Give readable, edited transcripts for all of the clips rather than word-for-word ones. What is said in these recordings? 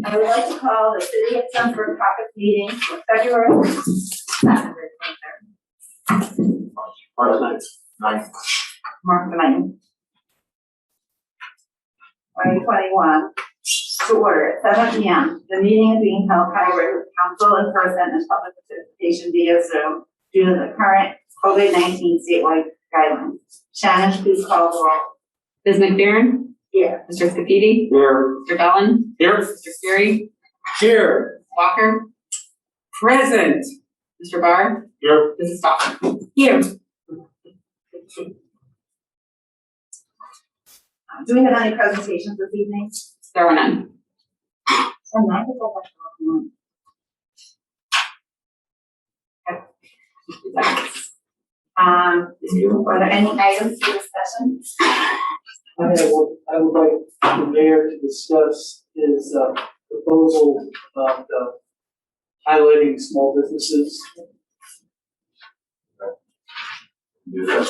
I would like to call the City of Twinsburg Caucus meeting for February 23rd. March 9th. March 9th. 2021, to order at 7 p.m. The meeting is being held hybrid with council in person and public participation via Zoom due to the current COVID-19 statewide guidelines. Shannon, please call the roll. Ms. McFerrin? Here. Mr. Scafidi? Here. Mr. Bellin? Here. Mr. Fury? Here. Walker? Present. Mr. Barr? Here. Mrs. Stockton? Here. Do we have any presentations this evening? There were none. Are there any items for discussion? I would like the mayor to discuss his proposal about highlighting small businesses. Do that.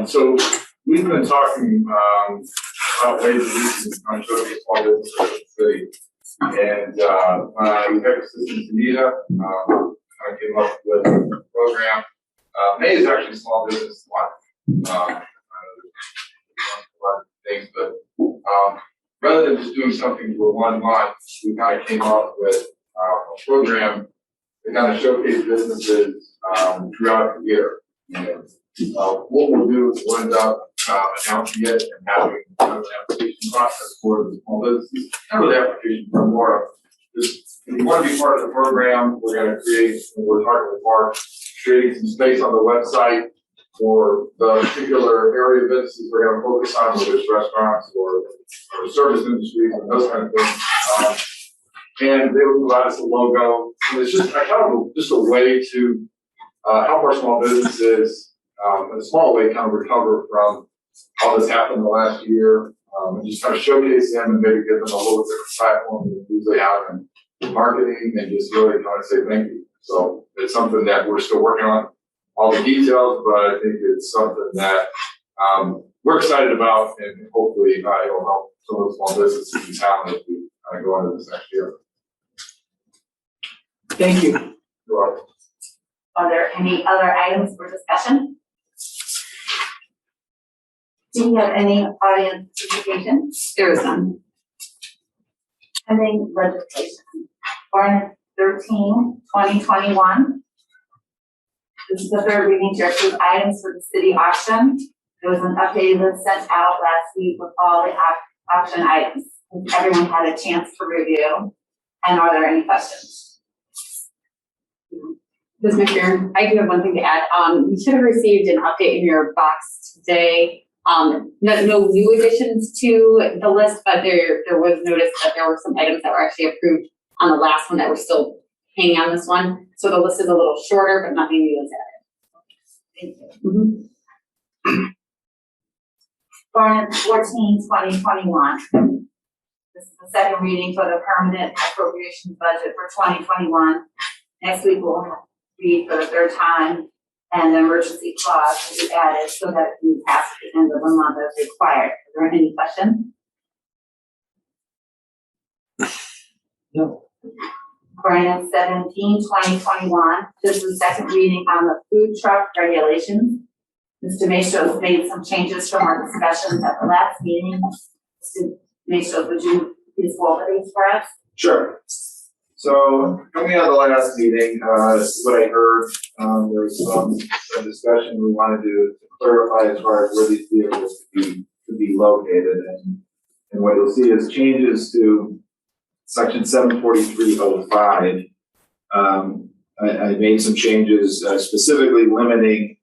So we've been talking about ways that we can kind of showcase small businesses in the city. And my executive assistant Anita kind of came up with a program. May is actually Small Business Month. Things, but rather than just doing something for 1 month, we kind of came up with a program to kind of showcase businesses throughout the year. And what we'll do is we'll end up announcing it and having kind of an application process for the small businesses. Not really application, but more of just if you want to be part of the program, we're going to create, we're talking with Mark, creating some space on the website for the particular area of businesses we're going to focus on, whether it's restaurants or service industries and those kind of things. And they will provide us a logo. And it's just just a way to help our small businesses in a small way kind of recover from all that's happened in the last year, and just kind of showcase them and maybe give them a little different platform than we usually have in marketing, and just really kind of say thank you. So it's something that we're still working on all the details, but I think it's something that we're excited about, and hopefully it'll help some of the small businesses in town as we kind of go into this next year. Thank you. You're welcome. Are there any other items for discussion? Do you have any audience participation? There is none. Pending legislation. Ordinance 13, 2021. This is the third reading to approve items for the city auction. There was an updated list sent out last week with all the auction items. Everyone had a chance to review. And are there any questions? Ms. McFerrin, I do have one thing to add. You should have received an update in your box today. No new additions to the list, but there was notice that there were some items that were actually approved on the last one that were still hanging on this one. So the list is a little shorter, but nothing new is added. Thank you. Ordinance 14, 2021. This is the second reading for the permanent appropriations budget for 2021. Next week we'll read for the third time, and the emergency clause will be added so that we pass at the end of the month as required. Are there any questions? No. Ordinance 17, 2021. This is the second reading on the food truck regulations. Mr. Maestros made some changes from our discussions at the last meeting. Mr. Maestros, would you please go over these for us? Sure. So coming out of the last meeting, what I heard, there was some discussion we wanted to clarify as far as where these vehicles could be located, and what you'll see is changes to section 743.05. I made some changes specifically limiting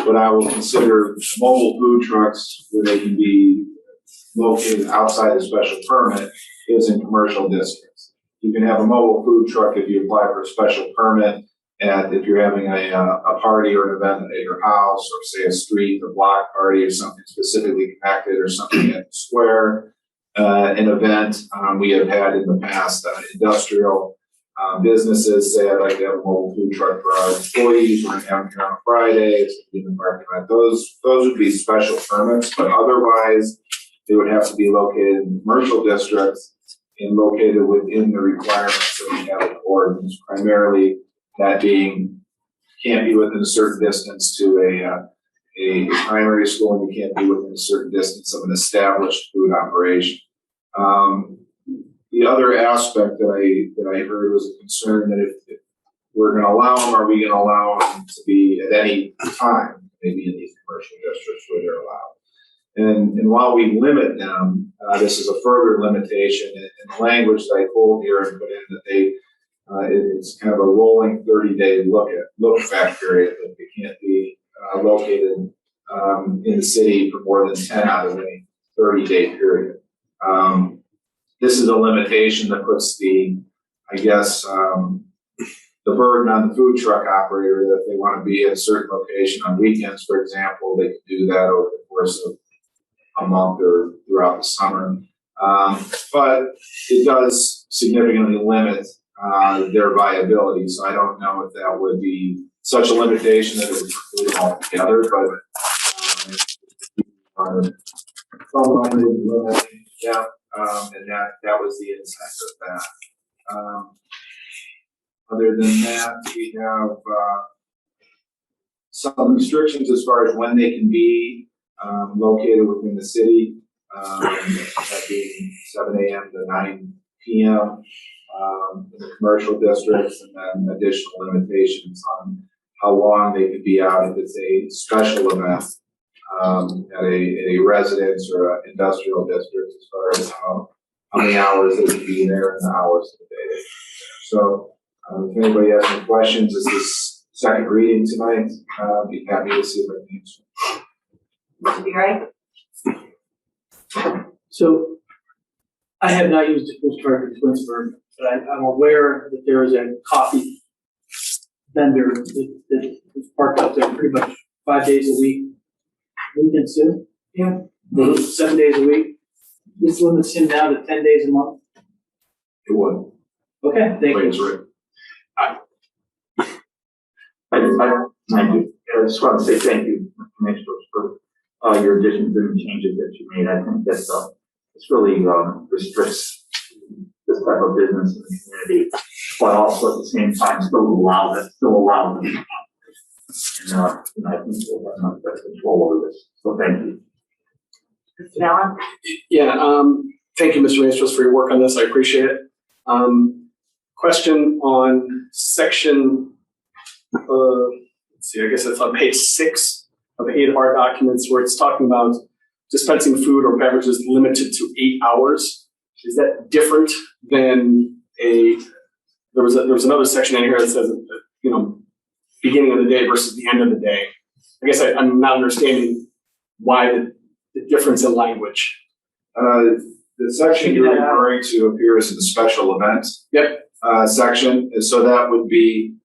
what I will consider mobile food trucks where they can be located outside the special permit is in commercial districts. You can have a mobile food truck if you apply for a special permit, and if you're having a party or an event at your house, or say a street or block party or something specifically connected, or something at the square, an event. We have had in the past industrial businesses say I'd like to have a mobile food truck for our employees. We're going to have them here on a Friday. It's going to be in the parking lot. Those would be special permits, but otherwise they would have to be located in commercial districts. and located within the requirements that we have in the ordinance, primarily that being can't be within a certain distance to a primary school, and you can't be within a certain distance of an established food operation. The other aspect that I heard was a concern that if we're going to allow them, are we going to allow them to be at any time, maybe in these commercial districts where they're allowed? And while we limit them, this is a further limitation in the language that I pulled here and put in that they, it's kind of a rolling 30-day look-back period, that they can't be located in the city for more than 10 out of any 30-day period. This is a limitation that puts the, I guess, the burden on the food truck operator that if they want to be at a certain location on weekends, for example, they can do that over the course of a month or throughout the summer. But it does significantly limit their viability. So I don't know if that would be such a limitation that it would preclude them altogether, but yeah, and that was the intent of that. Other than that, we have some restrictions as far as when they can be located within the city, that being 7 a.m. to 9 p.m. In the commercial districts, and then additional limitations on how long they could be out if it's a special event at a residence or an industrial district, as far as how many hours they could be there and the hours of the day. So if anybody has any questions, this is second reading tonight. I'll be happy to see if I can answer. Mr. Bureau? So I have not used a food truck in Twinsburg, but I'm aware that there is a coffee vendor that is parked out there pretty much 5 days a week. Weekends too? Yeah. 7 days a week. This limits him now to 10 days a month. It would. Okay, thank Wait, you. I just want to say thank you, Commissioner, for your additions and changes that you made. I think that's it's really restricts this type of business in the community, but also at the same time still allows them to operate. And I think we'll have much better control over this. So thank you. Mr. Allen? Yeah, thank you, Mr. Maestros, for your work on this. I appreciate it. Question on section, let's see, I guess it's on page 6 of the 8R documents, where it's talking about dispensing food or beverages limited to 8 hours. Is that different than there was another section in here that says, beginning of the day versus the end of the day. I guess I'm not understanding why the difference in language. The section you're referring to appears in the special events section. And so that would be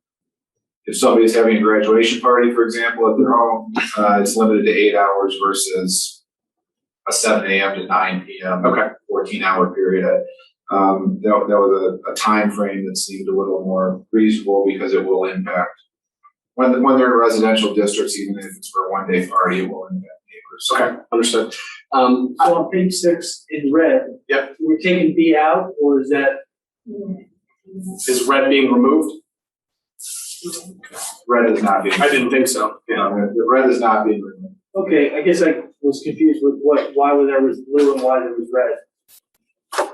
if somebody's having a graduation party, for example, at their home, it's limited to 8 hours versus a 7 a.m. to 9 p.m. 14-hour period. That was a time frame that seemed a little more reasonable because it will impact when they're in residential districts, even if it's for a one-day party, it will impact neighbors. Okay, understood. So on page 6 in red, we're taking B out, or is that? Is red being removed? Red is not being. I didn't think so. Yeah, the red is not being removed. Okay, I guess I was confused with why there was blue and why there was red. I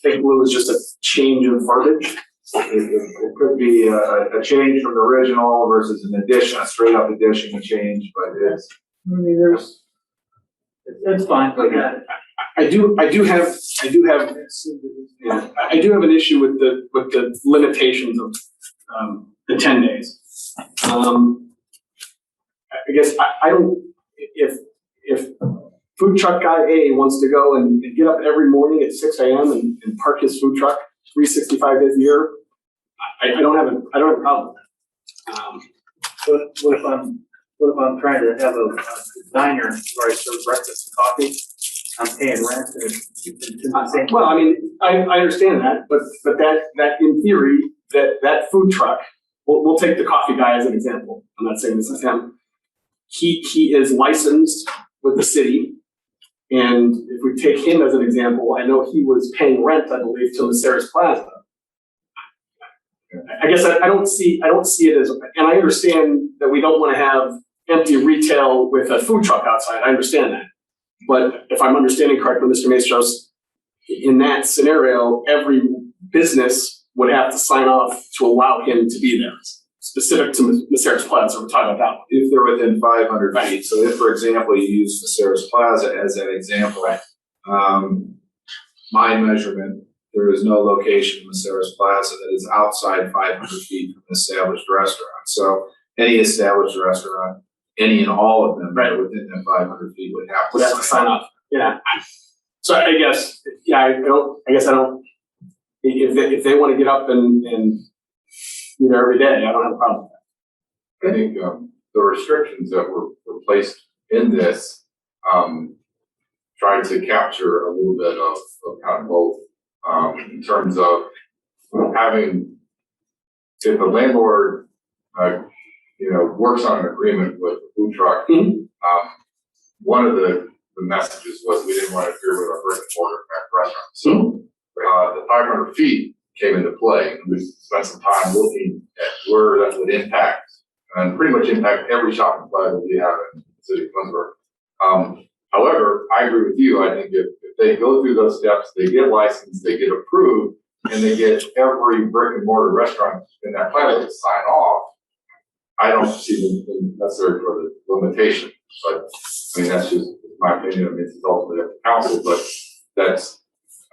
think blue is just a change of verbiage. It could be a change from the original versus an addition, a straight up addition, a change, but it's. I mean, that's fine. I do have an issue with the limitations of the 10 days. I guess I don't, if food truck guy A wants to go and get up every morning at 6 a.m. and park his food truck 365 days a year, I don't have a problem with that. What if I'm trying to have a diner where I serve breakfast and coffee? I'm paying rent and it's the same. Well, I mean, I understand that, but that in theory, that food truck, we'll take the coffee guy as an example. I'm not saying this is him. He is licensed with the city. And if we take him as an example, I know he was paying rent, I believe, to Maceras Plaza. I guess I don't see it as, and I understand that we don't want to have empty retail with a food truck outside. I understand that. But if I'm understanding correctly, Mr. Maestros, in that scenario, every business would have to sign off to allow him to be there, specific to Maceras Plaza. We're talking about that one. If they're within 500 feet, so if, for example, you use Maceras Plaza as an example, my measurement, there is no location in Maceras Plaza that is outside 500 feet from an established restaurant. So any established restaurant, any and all of them that are within that 500 feet would have to sign off. Yeah. So I guess, yeah, I don't, if they want to get up and be there every day, I don't have a problem with that. I think the restrictions that were placed in this tried to capture a little bit of kind of both in terms of having, if the landlord works on an agreement with the food truck, one of the messages was we didn't want to interfere with our brick and mortar restaurant. So the 500 feet came into play, and we spent some time looking at where that would impact, and pretty much impact every shopping plaza we have in the city of Twinsburg. However, I agree with you. I think if they go through those steps, they get licensed, they get approved, and they get every brick and mortar restaurant in that plaza to sign off, I don't see the necessary for the limitation. But I mean, that's just my opinion. I mean, it's ultimately up to council, but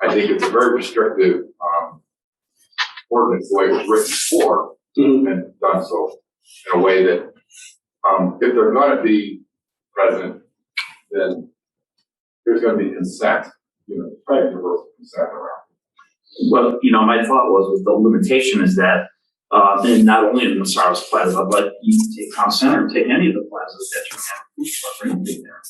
I think it's a very restrictive ordinance the way it was written before and done so in a way that if they're going to be present, then there's going to be consent, universal consent around. Well, my thought was with the limitation is that, and not only in the Maceras Plaza, but you take Town Center, take any of the plazas that you have food truck or anything there.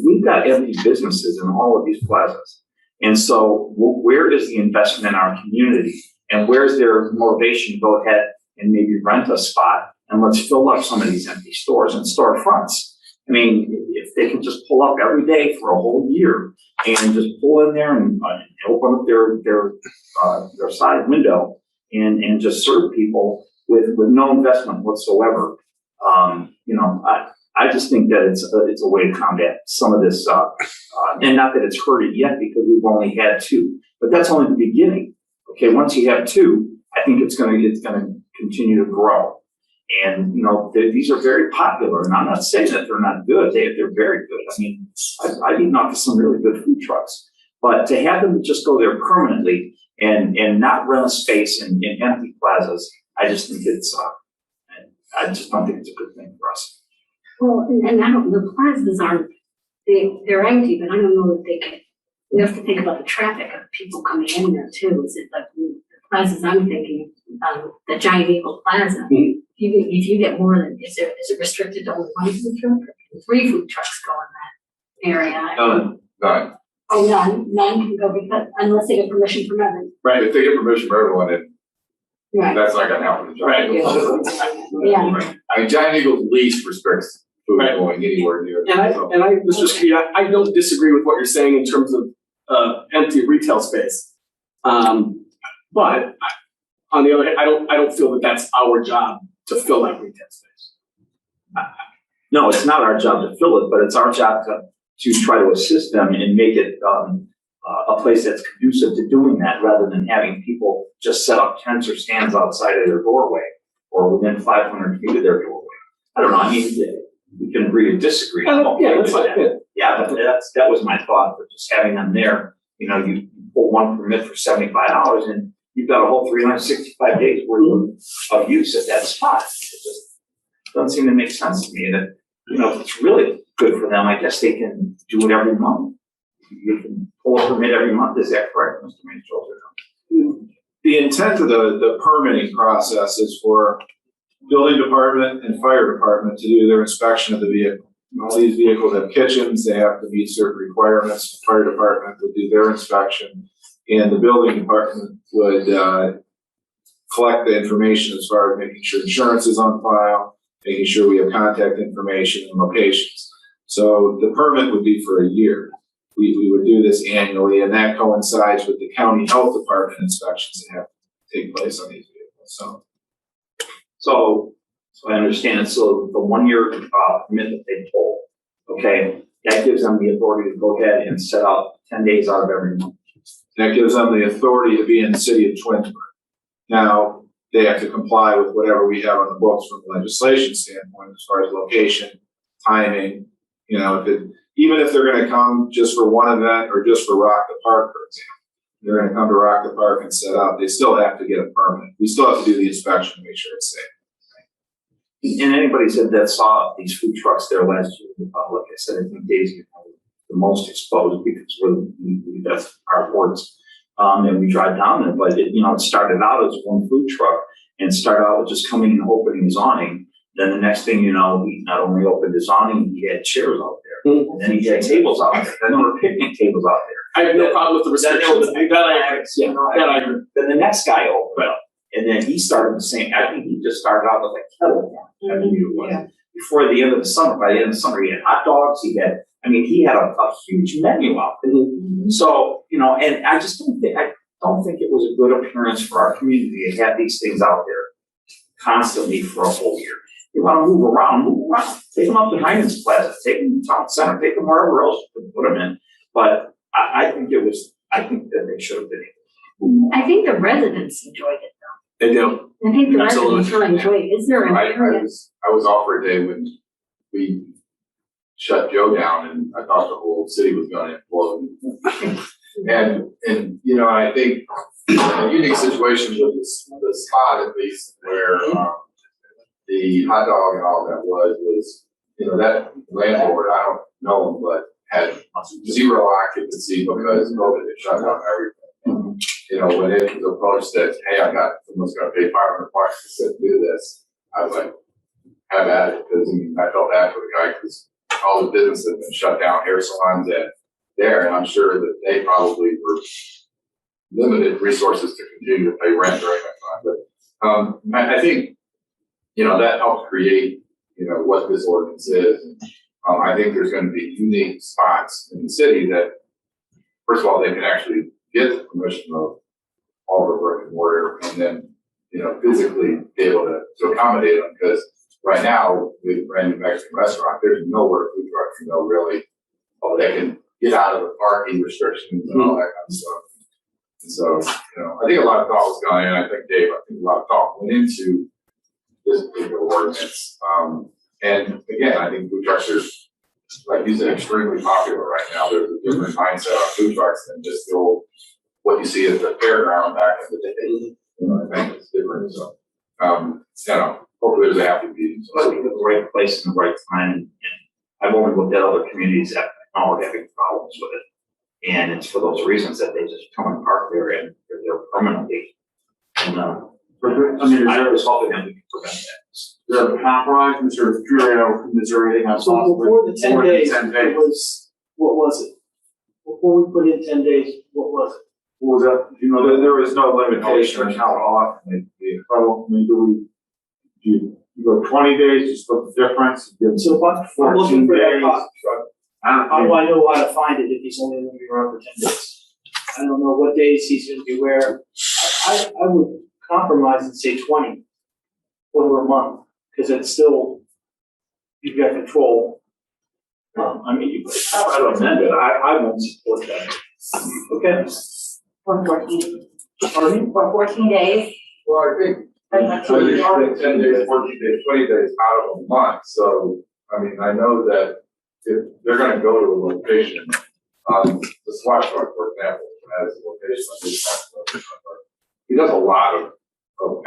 We've got empty businesses in all of these plazas. And so where is the investment in our community? And where's their motivation to go ahead and maybe rent a spot and let's fill up some of these empty stores and storefronts? I mean, if they can just pull up every day for a whole year and just pull in there and open up their side window and just serve people with no investment whatsoever, I just think that it's a way to combat some of this, and not that it's hurt it yet because we've only had two, but that's only the beginning. Okay, once you have two, I think it's going to continue to grow. And, these are very popular, and I'm not saying that they're not good. They're very good. I mean, I've eaten off of some really good food trucks, but to have them just go there permanently and not rent a space in empty plazas, I just think I just don't think it's a good thing for us. Well, and I don't, the plazas aren't, they're empty, but I don't know if they can, we have to think about the traffic of people coming in there too. Is it like the plazas I'm thinking, the Giant Eagle Plaza? If you get more than, is it restricted to only one food truck? Or 3 food trucks go in that area? None. Oh, none can go because, unless they get permission from everyone. Right, if they get permission from everyone, then Right. that's not going to happen. To Giant Eagle. Yeah. Right. I mean, Giant Eagle's lease restricts food Right. going anywhere near. I don't disagree with what you're saying in terms of empty retail space. But on the other hand, I don't feel that that's our job to fill that retail space. No, it's not our job to fill it, but it's our job to try to assist them and make it a place that's conducive to doing that, rather than having people just set up tents or stands outside of their doorway or within 500 feet of their doorway. I don't know. I mean, we can agree to disagree. Yeah, that's fine. Yeah, but that was my thought, but just having them there. You pull one permit for $75 and you've got a whole 365 days worth of use at that spot. It just doesn't seem to make sense to me that, if it's really good for them, I guess they can do it every month. You can pull a permit every month. Is that correct, Mr. Maestros? The intent of the permitting process is for building department and fire department to do their inspection of the vehicle. All these vehicles have kitchens, they have to meet certain requirements. The fire department would do their inspection, and the building department would collect the information as far as making sure insurance is on file, making sure we have contact information and locations. So the permit would be for a year. We would do this annually, and that coincides with the county health department inspections that have to take place on these vehicles, So I understand, so the 1 year, permit that they pull, okay, that gives them the authority to go ahead and set out 10 days out of every month. That gives them the authority to be in the city of Twinsburg. Now, they have to comply with whatever we have on the books from a legislation standpoint as far as location, timing, you know, even if they're gonna come just for one event or just for Rock the Park, for example, they're gonna come to Rock the Park and set up, they still have to get a permit. We still have to do the inspection to make sure it's safe. And anybody said that saw these food trucks there last year, like I said, I think Daisy is probably the most exposed because that's our words. And we drive down there, but it started out as one food truck and started out with just coming and opening his awning. Then the next thing you know, he not only opened his awning, he had chairs out there. And then he had tables out there. Then there were picnic tables out there. I have no problem with the restrictions. Then the next guy opened up. And then he started the same, I think he just started out with a kettle corn, I think it was. Before the end of the summer, by the end of the summer, he had hot dogs, he had a huge menu out there. So, and I don't think it was a good appearance for our community to have these things out there constantly for a whole year. You wanna move around, take them up to Heinz Plaza, take them to Town Center, take them wherever else you can put them in. But I think that they should have been able. I think the residents enjoyed it They do. though. I think the Absolutely. residents really enjoyed it. Is there an area? I was off for a day when we shut Joe down and I thought the whole city was gonna implode. And I think a unique situation with the spot at least where, the hot dog and all that was, that landlord, I don't know him, but had zero occupancy because COVID had shut down everything. When it was approached that, hey, someone's gonna pay $500 to sit and do this, I was like, have at it, because I felt bad for the guy, because all the businesses have been shut down, hair salons and there, and I'm sure that they probably were limited resources to continue to pay rent during that time. But I think, that helped create, what this ordinance is. I think there's gonna be unique spots in the city that, first of all, they can actually get the permission of all the brick and mortar and then, physically be able to accommodate them, because right now, with brand new Mexican restaurant, there's nowhere food trucks can go really, they can get out of the parking restrictions and all that kind of stuff. And so, I think a lot of thought was gone in. I think a lot of thought went into this particular ordinance. And again, I think food trucks are, like you said, extremely popular right now. There's a different mindset on food trucks than just the old, what you see at the fairground back in the day. I think it's different. So, hopefully there's a happy meeting. So I think it's the right place and the right time. And I've only looked at other communities that are having problems with it. And it's for those reasons that they just come and park there and they're there permanently. And, I was hoping that we could prevent that. Is there a compromise, Mr. Furio, is there anything else So possible? before the 10 More than days, 10 it was, what was it? Before we put in 10 days, what was it? What was that? There was no limitation on how often it could be. So, do you go 20 days, just split the difference? Give So if I'm 14 looking for that days. coffee truck, how do I know how to find it if he's only gonna be around for 10 days? I don't know what days he's gonna be where. I would compromise and say 20 over a month, because it's still, you've got control. You could have it amended. I won't support that. Okay. For 14, Pardon me? for 14 days. Well, I think That's So what they you- are 10 days, 14 days, 20 days out of a month, so, I know that if they're gonna go to a location, the SWAT truck, for example, has a location on his truck. He does a lot of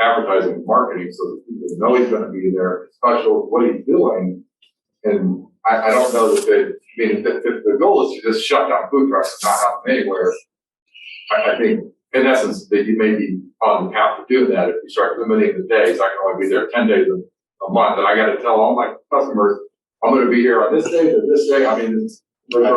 advertising and marketing, so that people know he's gonna be there, special, what he's doing. And I don't know that if the goal is to just shut down food trucks and not have them anywhere, I think, in essence, that you may be on the path to doing that if you start limiting the days. I can only be there 10 days a month, and I gotta tell all my customers, I'm gonna be here on this day to this day. It's But Yeah,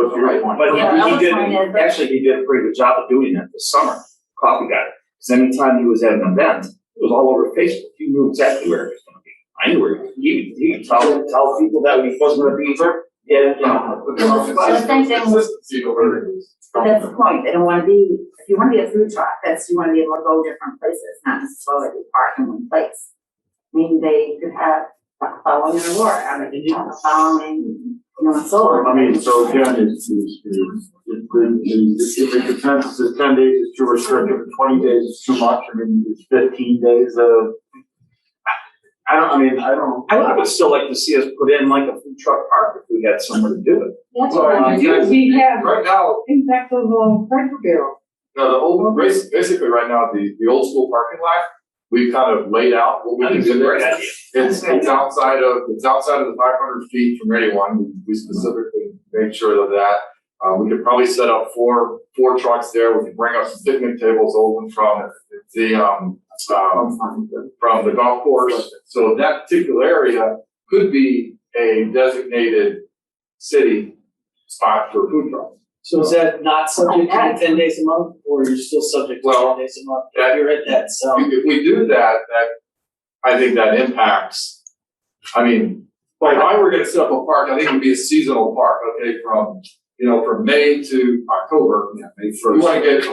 he did a pretty good job of doing that this summer, Coffee Guy. Because anytime he was at an event, it was all over Facebook. You knew exactly where it was gonna be. I knew where he could tell people that he wasn't gonna be there. Yeah, you know, But the same thing, Consistency over. but that's the point, they don't wanna be, if you wanna be a food truck, you wanna be able to go different places, not necessarily park in one place. I mean, they could have following an award, I mean, you have following, and so on. I mean, so again, if the consensus is 10 days is too restrictive, 20 days is too much, I mean, it's 15 days of. I would still like to see us put in like a food truck park if we had somewhere to do it. That's Well, what I'm. we have Right now, impact of Cracker Barrel. no, the old, basically right now, the old school parking lot, we've kind of laid out what we can do there. It's outside of the 500 feet from anyone. We specifically made sure of that. We could probably set up four trucks there. We could bring up some picnic tables over from the golf course. So that particular area could be a designated city spot for food trucks. So is that not subject to the 10 days a month, or you're still subject to Well, 10 days a month? You're at that, so. If we do that, I think that impacts, I mean, if I were gonna set up a park, I think it would be a seasonal park, okay, from May to October. Yeah, May You wanna first. get,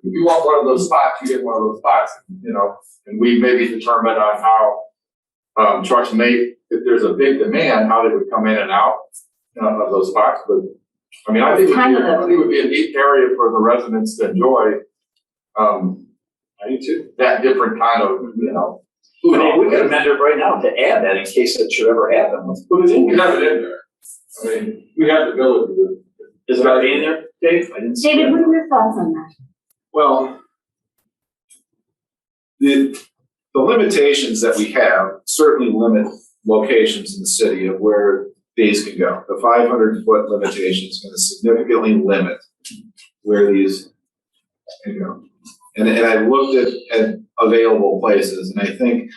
if you want one of those spots, you get one of those spots, and we maybe determine on how, trucks may, if there's a big demand, how they would come in and out, of those spots, but, I mean, I think it would be a neat area for the residents to enjoy, I do too. that different kind of, I mean, we could amend it right now to add that in case it should ever happen. Let's put it in. We have it in there. I mean, we have the ability to. Is it already in there, Dave? I didn't see David, it. what are your thoughts on that? Well, the limitations that we have certainly limit locations in the city of where these can go. The 500-foot limitation is going to significantly limit where these can go. And I looked at available places, and I think,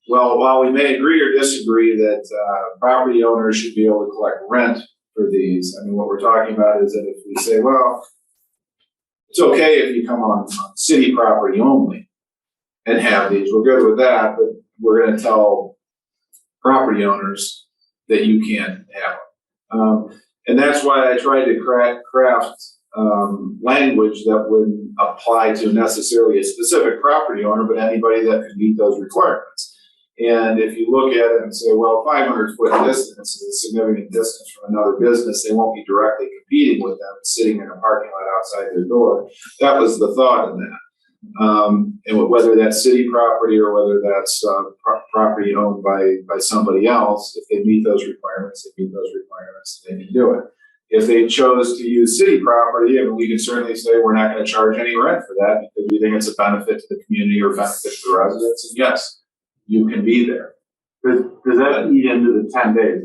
while we may agree or disagree that property owners should be able to collect rent for these, I mean, what we're talking about is that if we say, well, it's okay if you come on city property only and have these, we're good with that, but we're gonna tell property owners that you can't have them. And that's why I tried to craft language that wouldn't apply to necessarily a specific property owner, but anybody that could meet those requirements. And if you look at it and say, well, 500-foot distance is a significant distance from another business, they won't be directly competing with them sitting in a parking lot outside their door. That was the thought in that. And whether that's city property or whether that's property owned by somebody else, if they meet those requirements, they can do it. If they chose to use city property, I mean, we can certainly say we're not going to charge any rent for that because we think it's a benefit to the community or benefit to the residents. And yes, you can be there. Does that eat into the 10 days?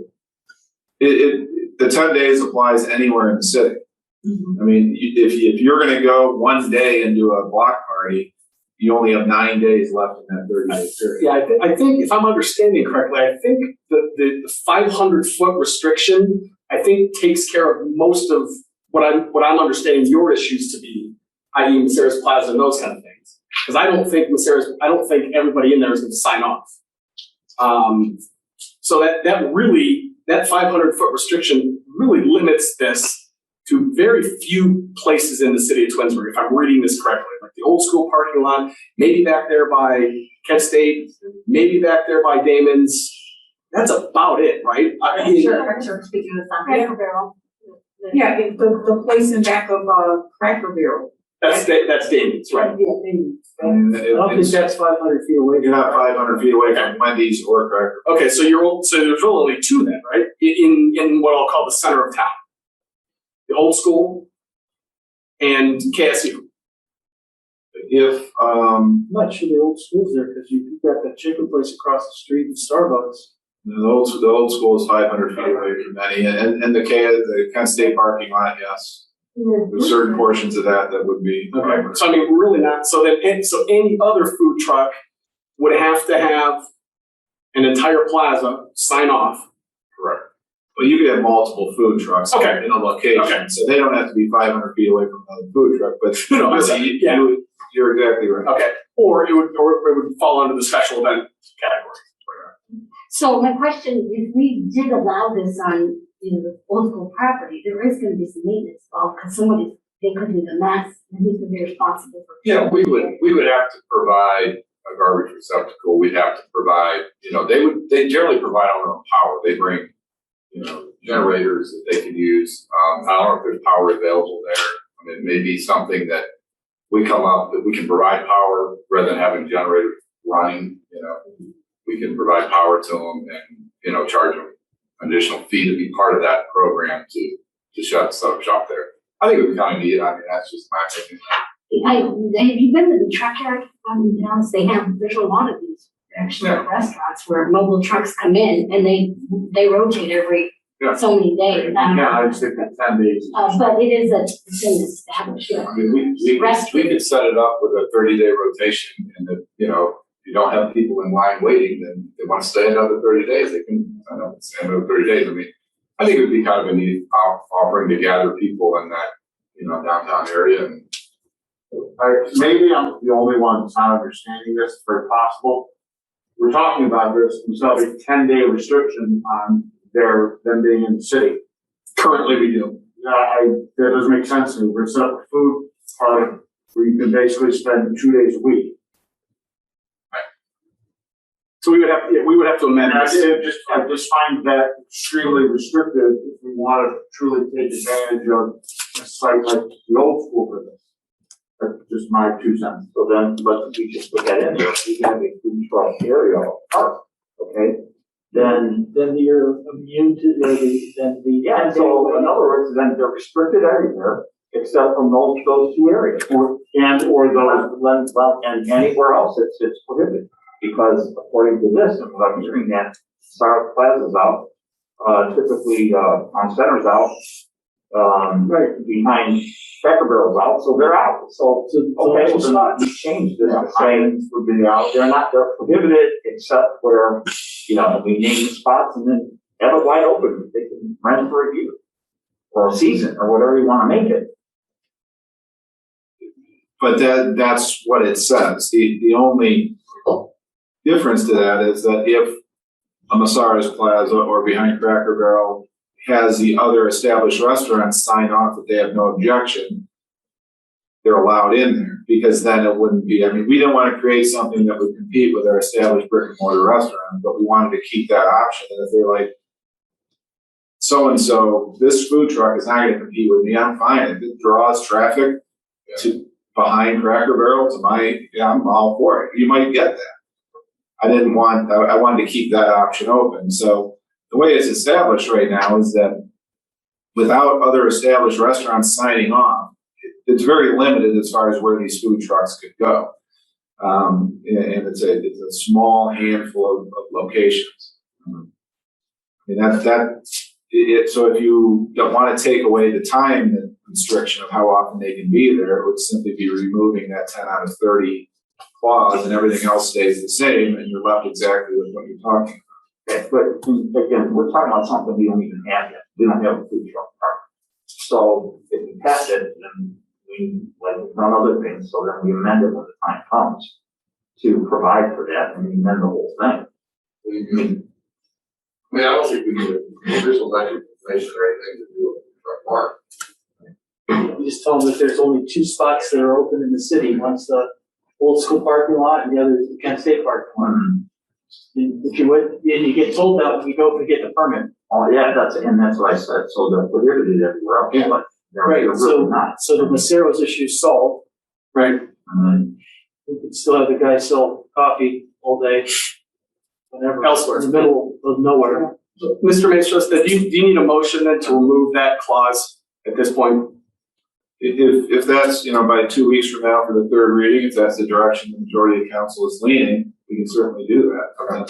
The 10 days applies anywhere in the city. I mean, if you're going to go one day and do a block party, you only have 9 days left in that 30-day period. Yeah, I think if I'm understanding correctly, I think the 500-foot restriction, I think takes care of most of what I'm understanding your issues to be, i.e. Maceras Plaza and those kind of things. Because I don't think everybody in there is going to sign off. So that 500-foot restriction really limits this to very few places in the city of Twinsburg, if I'm reading this correctly. Like the old school parking lot, maybe back there by Kent State, maybe back there by Damon's. That's about it, right? Sure, speaking of something. Cracker Barrel. Yeah, the place in back of Cracker Barrel. That's Damon's, right? Yeah, I mean, I don't think that's 500 feet away. you're not 500 feet away from Wendy's or Cracker. Okay, so there's only two then, right? In what I'll call the center of town. The old school and KSU. If, I'm not sure the old school's there, because you've got that chicken place across the street and Starbucks. the old school is 500 feet away from any, and the Kent State parking lot, yes. There's certain portions of that would be. Okay, so I mean, really not, so any other food truck would have to have an entire plaza sign off. Correct. Well, you could have multiple food trucks Okay. in a location, Okay. so they don't have to be 500 feet away from another food truck, but No, really, yeah. you're exactly right. Okay, or it would fall under the special event category. So my question, if we did allow this on, the old school property, there is gonna be some maintenance involved, because they could do the mess, and who's gonna be responsible for? Yeah, we would have to provide a garbage receptacle, we'd have to provide, they generally provide on their own power, they bring, generators that they can use. I don't know if there's power available there. I mean, it may be something that we come up, that we can provide power rather than having generators running, we can provide power to them and, charge them additional fee to be part of that program to shut shop there. I think it would kind of neat. I mean, that's just my opinion. Have you been to the truck yard in Dallas? There's a lot of these actually restaurants where mobile trucks come in and they rotate every so many days. I'd say that 10 days. But it is it's an established. I mean, we could set it up with a 30-day rotation, and if you don't have people in line waiting, then they want to stay another 30 days, they can stay another 30 days. I mean, I think it would be kind of a neat offering to gather people in that, downtown area. And Maybe I'm the only one that's not understanding this, it's very possible. We're talking about this, instead of a 10-day restriction on them being in the city. Currently, we do. That doesn't make sense to me. We're set up a food product where you can basically spend 2 days a week. So we would have to amend And this. I just find that extremely restrictive if we want to truly take advantage of a site like the old school for this. That's just my 2 cents. So then, but we just put that in there, if you have a food truck area or park, okay? Then you're immune to, yeah, so in other words, then they're restricted everywhere except from those 2 areas. Or those, and anywhere else it's prohibited. Because according to this, and what I'm hearing that South Plaza's out, typically, on Center's out, right behind Cracker Barrel's out, so they're out. So okay, well, not change this to say they're prohibited except where, we name the spots and then have it wide open. They can rent for a year or a season or whatever you want to make it. But that's what it says. The only difference to that is that if a Masara's Plaza or behind Cracker Barrel has the other established restaurants sign off that they have no objection, they're allowed in there, because then it wouldn't be, we didn't want to create something that would compete with our established brick and mortar restaurant, but we wanted to keep that option. And if they're like, so-and-so, this food truck is not going to compete with me, I'm fine. If it draws traffic to behind Cracker Barrel to I'm all for it. You might get that. I wanted to keep that option open. So the way it's established right now is that without other established restaurants signing off, it's very limited as far as where these food trucks could go. And it's a small handful of locations. So if you don't want to take away the time restriction of how often they can be there, it would simply be removing that 10 out of 30 clause, and everything else stays the same, and you're left exactly with what you're talking about. Okay, but again, we're talking about something we don't even have yet. We don't have a food truck park. So if we pass it, then we've done other things, so then we amend it when the time comes to provide for that, and we amend the whole thing. I don't think we need official legislation or anything to do with the truck park. You just tell them that there's only 2 spots that are open in the city. One's the old school parking lot and the other is the Kent State parking lot. If you would, and you get told that when you go to get the permit. Oh, yeah, that's what I said. So they're prohibited everywhere else. Yeah. But they're Right, really not. so the Macero's issue is solved. Right. We could still have the guy sell coffee all day, whenever. Elsewhere. In the middle of nowhere. Mr. Maestros, do you need a motion then to remove that clause at this point? If that's, by 2 weeks from now for the 3rd reading, if that's the direction the majority of council is leaning, we can certainly do that. Okay.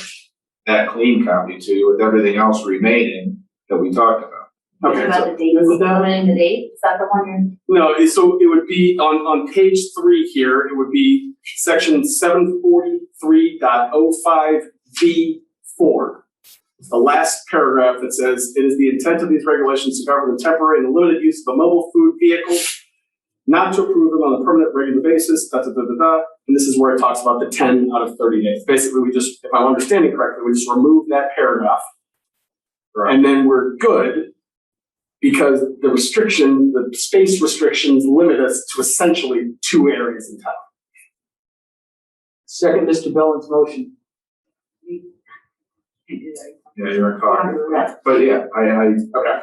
That clean copy to you with everything else remaining that we talked about. Okay. About the dates, limiting the date, is that the one you're? No, so it would be on page 3 here, it would be section 743.05B4. It's the last paragraph that says, it is the intent of these regulations to govern the temporary and limited use of a mobile food vehicle, not to approve them on a permanent regular basis, and this is where it talks about the 10 out of 30 days. Basically, we just, if I'm understanding correctly, we just remove that paragraph. And then we're good because the space restrictions limit us to essentially 2 areas in town. Second, Mr. Bellin's motion. Yeah, you're in Caucus. But yeah, Okay.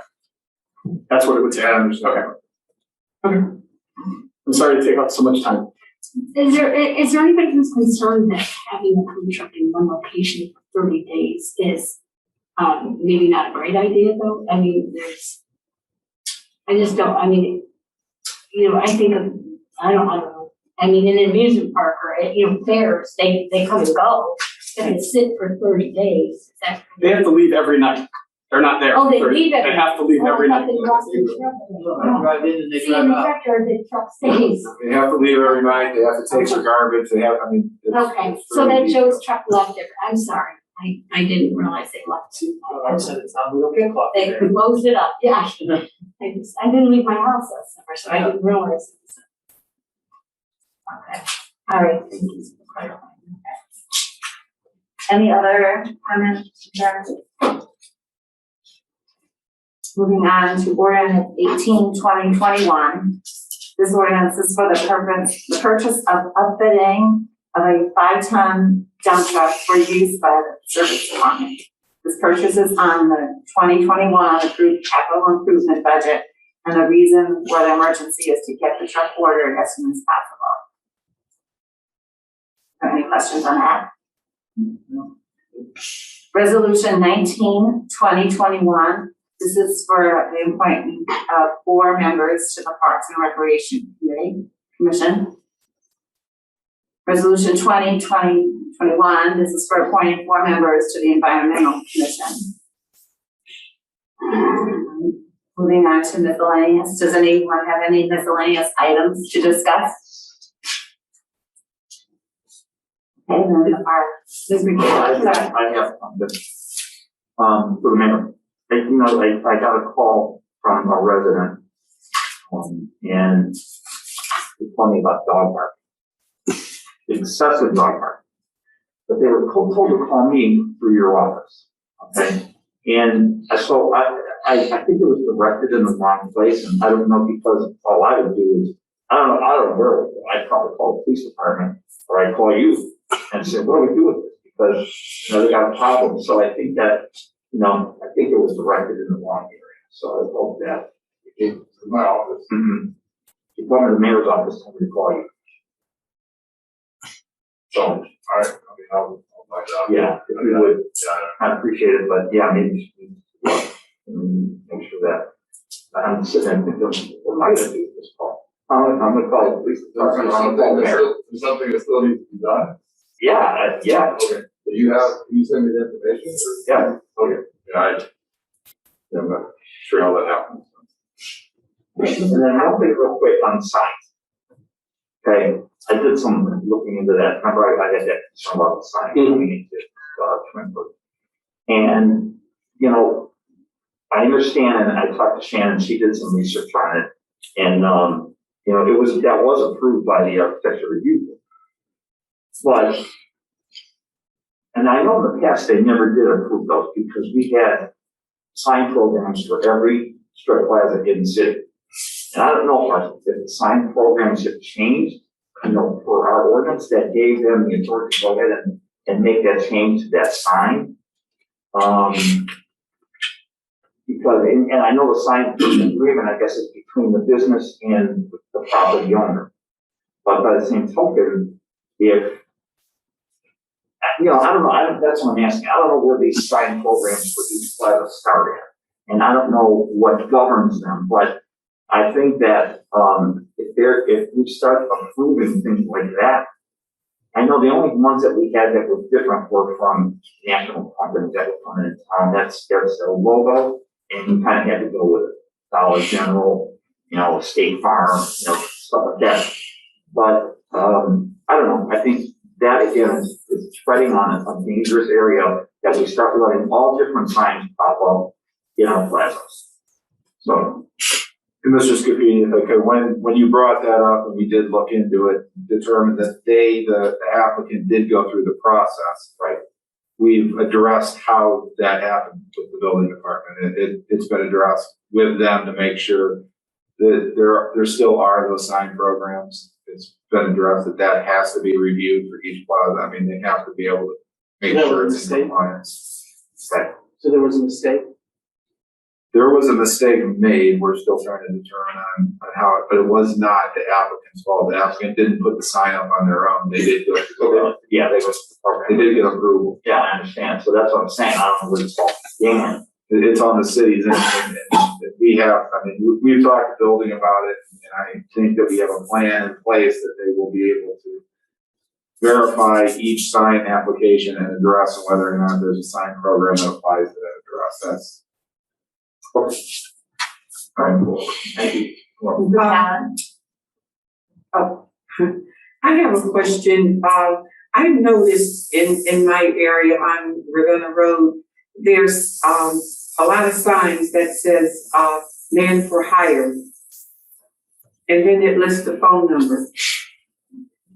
That's what it would take. I understand. Okay. I'm sorry to take up so much time. Is there anybody who's concerned that having a food truck in one location for 30 days is maybe not a great idea though? I mean, I just don't, I mean, you know, I think of, I don't know. I mean, in an amusement park or, you know, fairs, they come and go. They can sit for 30 days. They have to leave every night. They're not there. Oh, they for 30 leave every They have to leave every night. Drive in and they See, in drive the out. truck or the truck stays. They have to leave every night, they have to take their garbage, they have, I mean. Okay, so that Joe's truck left it. I'm sorry. I didn't realize they left too. I said it's not, we don't get coffee They there. closed it up, yeah. I didn't leave my house that summer, so I didn't realize it was. Okay, all right, thank you for clarifying. Any other comments? Moving on to ordinance 18/2021. This ordinance is for the purchase of upfitting of a 5-ton dump truck for use by the service department. This purchase is on the 2021 approved capital improvement budget, and the reason for the emergency is to get the truck ordered as soon as possible. Are there any questions on that? Resolution 19/2021. This is for the appointment of 4 members to the Parks and Recreation Commission. Resolution 20/2021. This is for appointing 4 members to the Environmental Commission. Moving on to miscellaneous. Does anyone have any miscellaneous items to discuss? Okay, then our I have something. For the mayor. I got a call from a resident, and he told me about dog park. Excessive dog park. But they were told to call me through your office, okay? And so I think it was directed in the wrong place, and I don't know, because all I would do is, I don't know where it would go. I'd probably call the police department, or I'd call you and say, what do we do with this? Because, they got a problem. So I think that, I think it was directed in the wrong area. So I hope that It came to my office. you come to the mayor's office, tell me to call you. So, All right, I'll find out. yeah, if you would, Yeah. I appreciate it, but yeah, maybe you should look and make sure that I'm sitting there thinking, what am I gonna do with this call? I'm gonna call the police department. There's something that still needs to be done? Yeah. Okay. Do you send me the information or? Yeah. Okay, yeah, I'm not sure how that happens. And then I'll be real quick on signs. Okay, I did some looking into that. Remember, I had that concern about the sign coming into Twinsburg. And, I understand, and I talked to Shannon, she did some research on it. And, that was approved by the architecture review. But, and I know in the past they never did approve those because we had sign programs for every strip plaza in the city. And I don't know if the sign programs have changed, for our ordinance that gave them the authority to go ahead and make that change to that sign. Because, and I know the sign agreement, I guess, is between the business and the property owner. But by the same token, if, I don't know, that's what I'm asking. I don't know where these sign programs for each plaza start at. And I don't know what governs them, but I think that, if we start approving things like that, I know the only ones that we had that were different were from national companies that were coming in town. That's their logo, and you kind of had to go with it. Dollar General, State Farm, stuff like that. But, I don't know. I think that again is treading on a dangerous area that we start letting all different signs pop up in our plazas. So, And Mr. Scafini, if I could, when you brought that up and we did look into it, determined that the applicant did go through the process, right? We've addressed how that happened with the building department. It's been addressed with them to make sure that there still are those sign programs. It's been addressed that has to be reviewed for each plaza. I mean, they have to be able to make sure it's in compliance. Right. So there was a mistake? There was a mistake made. We're still trying to determine on how it, but it was not the applicant's fault. The applicant didn't put the sign up on their own. They did go through Yeah, they go to the program. they did get approval. Yeah, I understand. So that's what I'm saying. I don't know where it's all began. It's on the cities and we have, I mean, we've talked to building about it and I think that we have a plan in place that they will be able to verify each sign application and address whether or not there's a sign program that applies to that address. That's All right, cool. Thank you. Well, Alan? I have a question. I've noticed in my area on Ravenna Road, there's, a lot of signs that says, man for hire. And then it lists the phone number.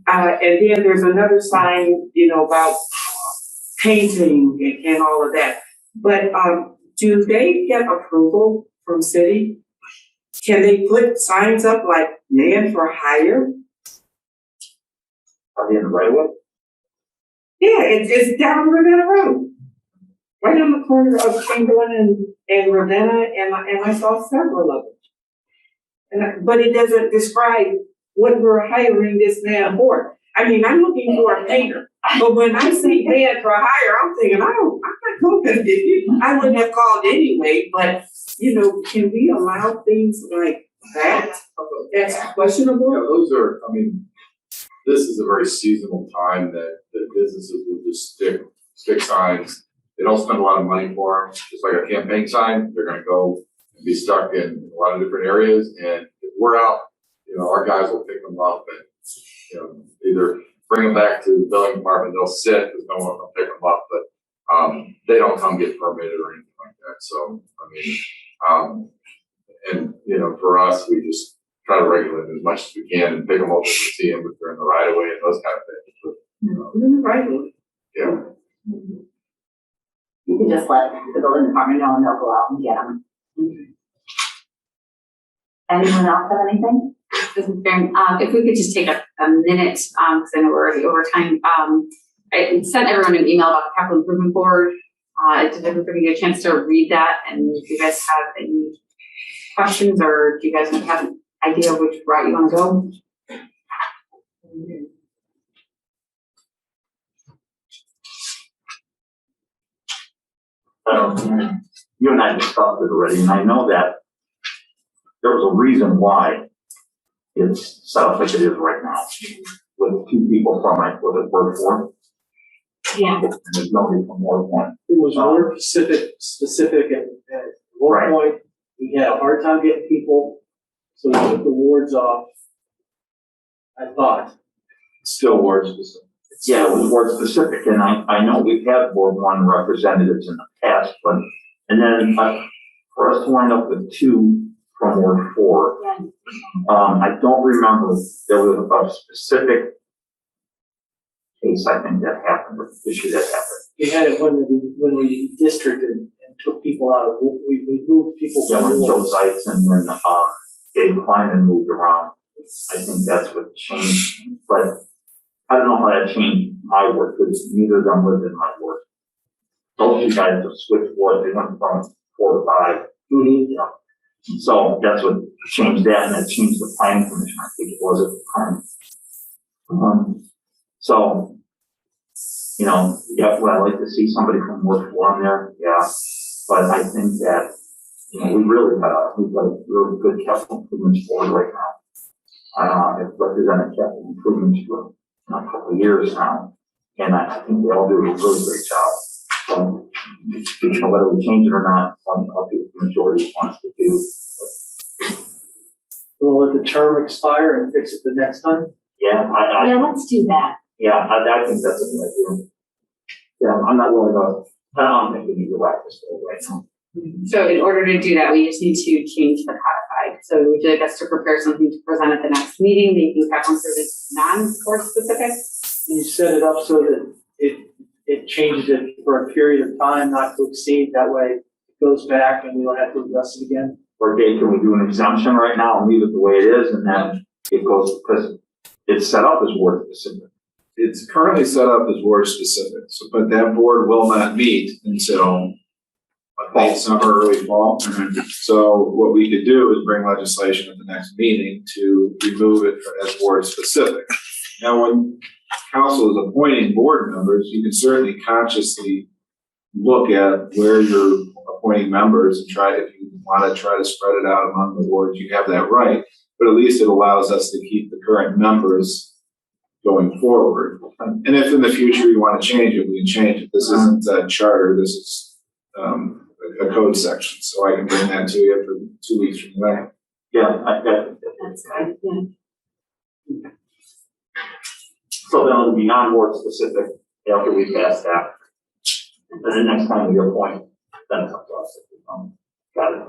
And then there's another sign, about painting and all of that. But, do they get approval from city? Can they put signs up like man for hire? Are they in the right of way? Yeah, it's down Ravenna Road. Right on the corner of Chamberlain and Ravenna, and I saw several of them. But it doesn't describe what we're hiring this man for. I mean, I'm looking for a painter, but when I see man for hire, I'm thinking, I'm not going I wouldn't have called anyway, but, can we allow things like that? That's questionable? Yeah, those are, I mean, this is a very seasonal time that businesses will just stick signs. They don't spend a lot of money for them, just like a campaign sign. They're gonna go and be stuck in a lot of different areas, and if we're out, our guys will pick them up and, either bring them back to the building department, they'll sit, because no one will pick them up, but, they don't come get permitted or anything like that, so, I mean, and, for us, we just try to regulate as much as we can and pick them up if we see them, if they're in the right of way and those kind of things, but, Right. yeah. You can just let the building department know and they'll go out and get them. Anyone else have anything? This is Karen. If we could just take a minute, because I know we're already over time. I sent everyone an email about the capital improvement board. Did everybody get a chance to read that? And if you guys have any questions, or do you guys have an idea of which route you want to go? You and I discussed it already, and I know that there was a reason why it's set up like it is right now, with two people from it, with it work for, Yeah. and there's nobody from Ward One. It was more specific at one Right. point, we had a hard time getting people, so we took the wards off. I thought. still ward specific. Yeah, it was Ward specific, and I know we've had Ward One representatives in the past, but, and then, for us to wind up with two from Ward Four, I don't remember, there was a specific case, I think, that happened, or issue that happened. We had it when we districted and took people out of, we moved people Yeah, from when Joe wards. Zeitz and when, Dave Kleiman moved around, I think that's what changed, but I don't know how that changed my work, because neither of them lived in my work. Those two guys have switched boards, they went from 4 to 5, you know. So that's what changed that, and that changed the planning commission, I think it was at the time. So, yeah, would I like to see somebody from Ward 4 on there? Yeah, but I think that, we've got a really good capital improvements board right now. I've represented capital improvements for a couple of years now, and I think they all do a really great job. So, whether we change it or not, I'll do what the majority wants to do. We'll let the term expire and fix it the next time. Yeah, Yeah, let's do that. I think that's a good idea. Yeah, I'm not willing to, I don't think we need to whack this bill right now. So in order to do that, we just need to change the codified So would you like us to prepare something to present at the next meeting that you have considered non-sport specific? You set it up so that it changes it for a period of time, not to exceed, that way it goes back and we don't have to address it again. Or Dave, can we do an exemption right now and leave it the way it is, and then it goes, because it's set up as word specific. It's currently set up as ward specific, so, but that board will not meet until late summer, early fall. So what we could do is bring legislation at the next meeting to remove it as ward specific. Now, when council is appointing board members, you can certainly consciously look at where you're appointing members and try, if you want to try to spread it out among the wards, you have that right. But at least it allows us to keep the current members going forward. And if in the future you want to change it, we can change it. This isn't a charter, this is a code section, so I can bring that to you for 2 weeks from now. Yeah, That's good, yeah. so then it'll be non-word specific after we pass that. And the next time we appoint, then it's up to us. Got it.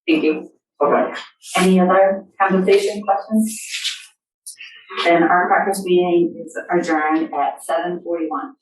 Thank you. Okay. Any other compensation questions? Then our Caucus meeting is adjourned at 7:41.